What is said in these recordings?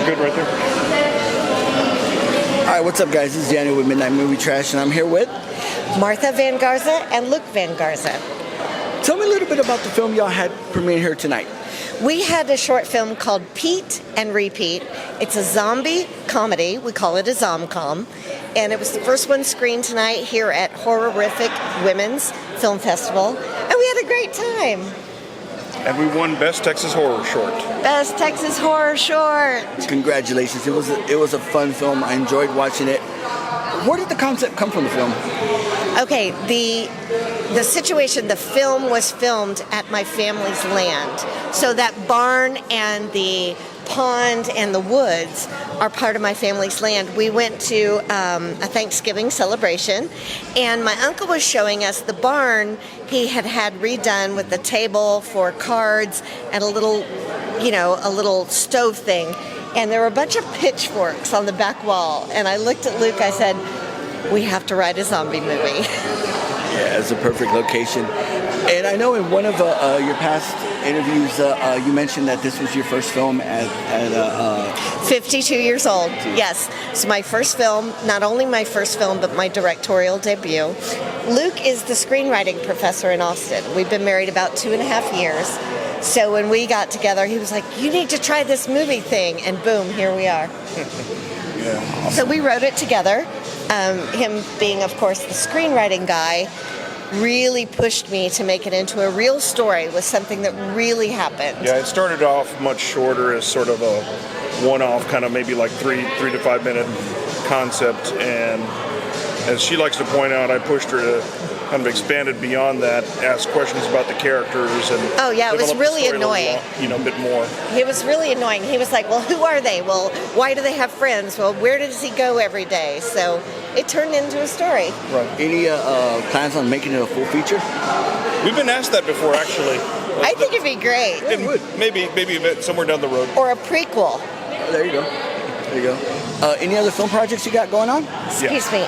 good right there. All right, what's up, guys? This is Daniel with Midnight Movie Trash, and I'm here with... Martha Van Garza and Luke Van Garza. Tell me a little bit about the film y'all had premiering here tonight. We had a short film called Pete and Repeat. It's a zombie comedy. We call it a zom-com. And it was the first one screened tonight here at Horrific Women's Film Festival. And we had a great time. And we won Best Texas Horror Short. Best Texas Horror Short. Congratulations. It was a fun film. I enjoyed watching it. Where did the concept come from, the film? Okay, the situation, the film was filmed at my family's land. So that barn and the pond and the woods are part of my family's land. We went to a Thanksgiving celebration, and my uncle was showing us the barn he had redone with the table for cards and a little stove thing. And there were a bunch of pitchforks on the back wall. And I looked at Luke, I said, we have to write a zombie movie. Yeah, it's a perfect location. And I know in one of your past interviews, you mentioned that this was your first film at 52 years old, yes. It's my first film, not only my first film, but my directorial debut. Luke is the screenwriting professor in Austin. We've been married about 2.5 years. So when we got together, he was like, you need to try this movie thing. And boom, here we are. Yeah, awesome. So we wrote it together. Him being, of course, the screenwriting guy, really pushed me to make it into a real story with something that really happened. Yeah, it started off much shorter as sort of a one-off, kind of maybe like 3 to 5 minute concept. And as she likes to point out, I pushed her to kind of expand it beyond that, ask questions about the characters, and oh yeah, it was really annoying. A bit more. It was really annoying. He was like, "Well, who are they? Well, why do they have friends? Well, where does he go every day?" So it turned into a story. Right. Any plans on making it a full feature? We've been asked that before, actually. I think it'd be great. It would. Maybe a bit somewhere down the road. Or a prequel. There you go. There you go. Any other film projects you got going on? Excuse me.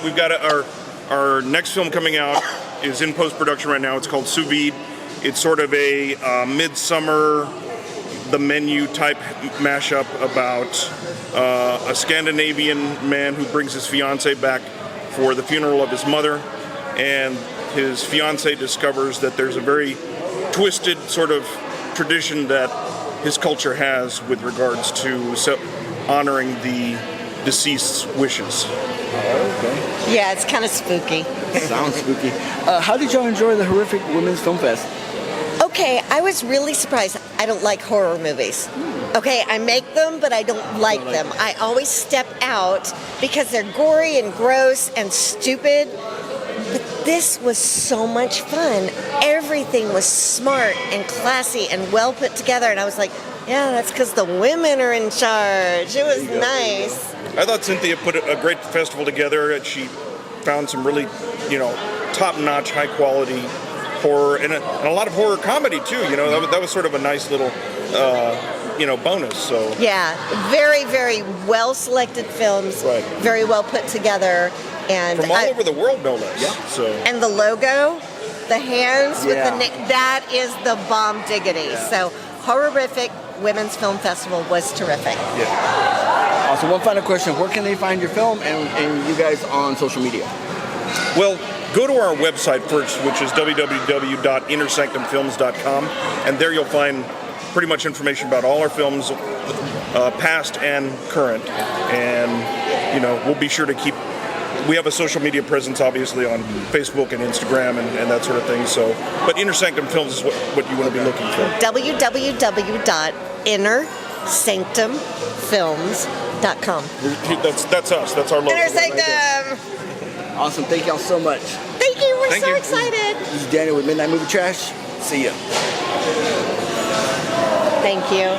We've got our next film coming out is in post-production right now. It's called Sous Vide. It's sort of a midsummer, The Menu type mashup about a Scandinavian man who brings his fiancée back for the funeral of his mother, and his fiancée discovers that there's a very twisted sort of tradition that his culture has with regards to honoring the deceased's wishes. Okay. Yeah, it's kind of spooky. Sounds spooky. How did y'all enjoy the Horrific Women's Film Fest? Okay, I was really surprised. I don't like horror movies. Okay, I make them, but I don't like them. I always step out because they're gory and gross and stupid. But this was so much fun. Everything was smart and classy and well put together. And I was like, yeah, that's because the women are in charge. It was nice. I thought Cynthia put a great festival together. She found some really, top-notch, high-quality horror and a lot of horror comedy too. That was sort of a nice little, bonus. So yeah, very, very well-selected films. Right. Very well put together, and from all over the world, no less. Yeah. So and the logo, the hands with Yeah. that is the bomb diggity. Yeah. So Horrific Women's Film Festival was terrific. yeah. Also, one final question. Where can they find your film and you guys on social media? Well, go to our website first, which is www.innersanctumfilms.com, and there you'll find pretty much information about all our films, past and current. And we'll be sure to keep. We have a social media presence, obviously, on Facebook and Instagram and that sort of thing. So, but Inner Sanctum Films is what you want to be looking for. www.innersanctumfilms.com. That's us. That's our logo. Inner Sanctum. Awesome. Thank y'all so much. Thank you. We're Thank so you. excited. This is Daniel with Midnight Movie Trash. See ya. Thank you.